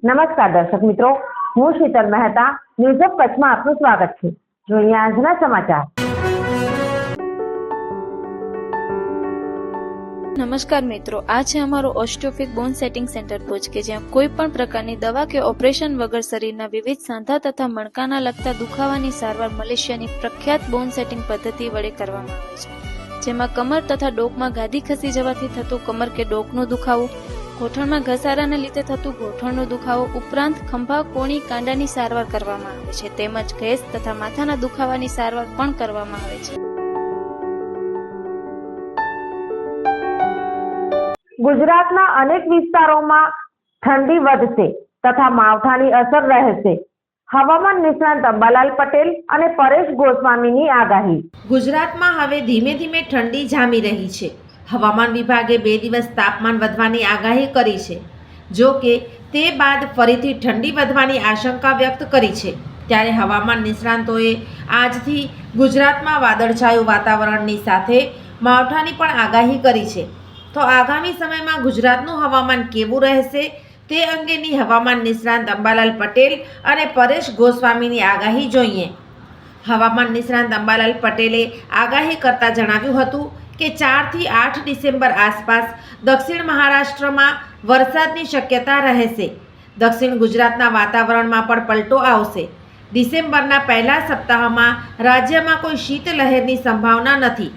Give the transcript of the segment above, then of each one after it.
નમસ્કાર દર્શક મિત્રો, હું શીતલ મહેતા ન્યૂઝ ઓફ કચ્છમાં આપનું સ્વાગત છે. જોઈએ આજના સમાચાર. નમસ્કાર મિત્રો, આ છે અમારું ઓસ્ટિયોફિક બોન સેટિંગ સેન્ટર ભુજ કે જ્યાં કોઈ પણ પ્રકારની દવા કે ઓપરેશન વગર શરીરના વિવિધ સાંધા તથા મણકાના લગતા દુખાવાની સારવાર મલેશિયાની પ્રખ્યાત બોન સેટિંગ પદ્ધતિ વડે કરવામાં આવે છે, જેમાં કમર તથા ડોકમાં ગાદી ખસી જવાથી થતું કમર કે ડોકનો દુખાવો, ગોઠણમાં ઘસારાને લીધે થતું ગોઠણનો દુખાવો ઉપરાંત ખંભા, કોણી, કાંડાની સારવાર કરવામાં આવે છે, તેમજ ગેસ તથા માથાના દુખાવાની સારવાર પણ કરવામાં આવે છે. ગુજરાતના અનેક વિસ્તારોમાં ઠંડી વધશે તથા માવઠાની અસર રહેશે. હવામાન નિષ્ણાત અંબાલાલ પટેલ અને પરેશ ગોસ્વામીની આગાહી. ગુજરાતમાં હવે ધીમે ધીમે ઠંડી જામી રહી છે. હવામાન વિભાગે 2 દિવસ તાપમાન વધવાની આગાહી કરી છે. જો કે તે બાદ ફરીથી ઠંડી વધવાની આશંકા વ્યક્ત કરી છે. ત્યારે હવામાન નિષ્ણાતોએ આજથી ગુજરાતમાં વાદળછાયું વાતાવરણની સાથે માવઠાની પણ આગાહી કરી છે. તો આગામી સમયમાં ગુજરાતનું હવામાન કેવું રહેશે તે અંગેની હવામાન નિષ્ણાત અંબાલાલ પટેલ અને પરેશ ગોસ્વામીની આગાહી જોઈએ. હવામાન નિષ્ણાત અંબાલાલ પટેલે આગાહી કરતા જણાવ્યું હતું કે 4 થી 8 ડિસેમ્બર આસપાસ દક્ષિણ મહારાષ્ટ્રમાં વરસાદની શક્યતા રહેશે. દક્ષિણ ગુજરાતના વાતાવરણમાં પણ પલટો આવશે. ડિસેમ્બરના પહેલા સપ્તાહમાં રાજ્યમાં કોઈ શીતલહેરની સંભાવના નથી.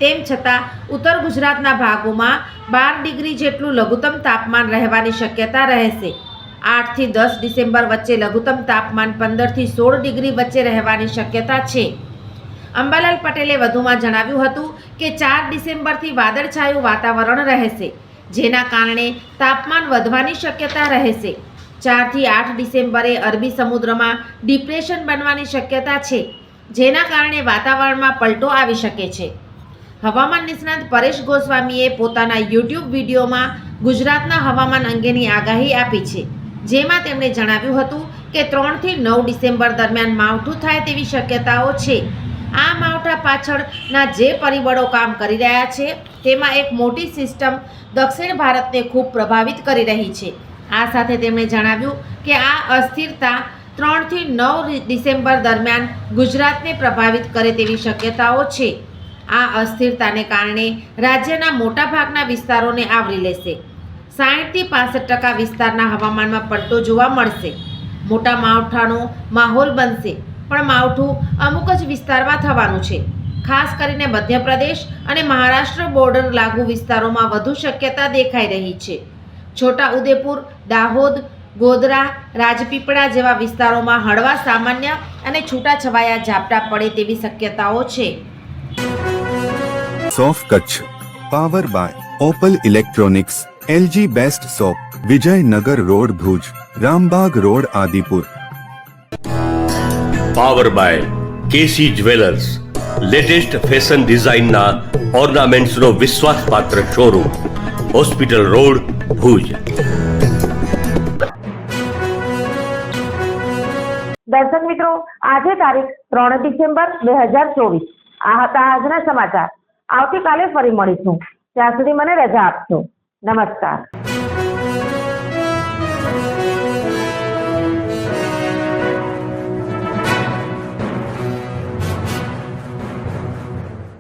તેમ છતાં ઉત્તર ગુજરાતના ભાગોમાં 12 ડિગ્રી જેટલું લઘુત્તમ તાપમાન રહેવાની શક્યતા રહેશે. 8 થી 10 ડિસેમ્બર વચ્ચે લઘુત્તમ તાપમાન 15 થી 16 ડિગ્રી વચ્ચે રહેવાની શક્યતા છે. અંબાલાલ પટેલે વધુમાં જણાવ્યું હતું કે 4 ડિસેમ્બરથી વાદળછાયું વાતાવરણ રહેશે, જેના કારણે તાપમાન વધવાની શક્યતા રહેશે. 4 થી 8 ડિસેમ્બરે અરબી સમુદ્રમાં ડિપ્રેશન બનવાની શક્યતા છે, જેના કારણે વાતાવરણમાં પલટો આવી શકે છે. હવામાન નિષ્ણાત પરેશ ગોસ્વામીએ પોતાના યુટ્યુબ વિડીયોમાં ગુજરાતના હવામાન અંગેની આગાહી આપી છે, જેમાં તેમણે જણાવ્યું હતું કે 3 થી 9 ડિસેમ્બર દરમિયાન માવઠું થાય તેવી શક્યતાઓ છે. આ માવઠા પાછળના જે પરિબળો કામ કરી રહ્યા છે તેમાં એક મોટી સિસ્ટમ દક્ષિણ ભારતને ખૂબ પ્રભાવિત કરી રહી છે. આ સાથે તેમણે જણાવ્યું કે આ અસ્થિરતા 3 થી 9 ડિસેમ્બર દરમિયાન ગુજરાતને પ્રભાવિત કરે તેવી શક્યતાઓ છે. આ અસ્થિરતાને કારણે રાજ્યના મોટાભાગના વિસ્તારોને આવરી લેશે. 60 થી 65% વિસ્તારના હવામાનમાં પલટો જોવા મળશે. મોટા માવઠાનો માહોલ બનશે, પણ માવઠું અમુક જ વિસ્તારમાં થવાનું છે. ખાસ કરીને મધ્યપ્રદેશ અને મહારાષ્ટ્ર બોર્ડર લાગુ વિસ્તારોમાં વધુ શક્યતા દેખાઈ રહી છે. છોટા ઉદેપુર, દાહોદ, ગોધરા, રાજપીપળા જેવા વિસ્તારોમાં હળવા સામાન્ય અને છૂટાછવાયા ઝાપટા પડે તેવી શક્યતાઓ છે. સોફ Kutch power by Opal electronics, LG best shop, Vijaynagar road Bhuj, Rambagh road Adipur. Power by KC jewellers, latest fashion ડિઝાઇનના ઓર્નામેન્ટ્સનો વિશ્વાસપાત્ર શોરૂમ, હોસ્પિટલ રોડ ભુજ. દર્શક મિત્રો, આજે તારીખ 3 ડિસેમ્બર 2024. આ હતા આજના સમાચાર. આવતીકાલે ફરી મળીશું. ત્યાં સુધી મને રજા આપશો. નમસ્કાર.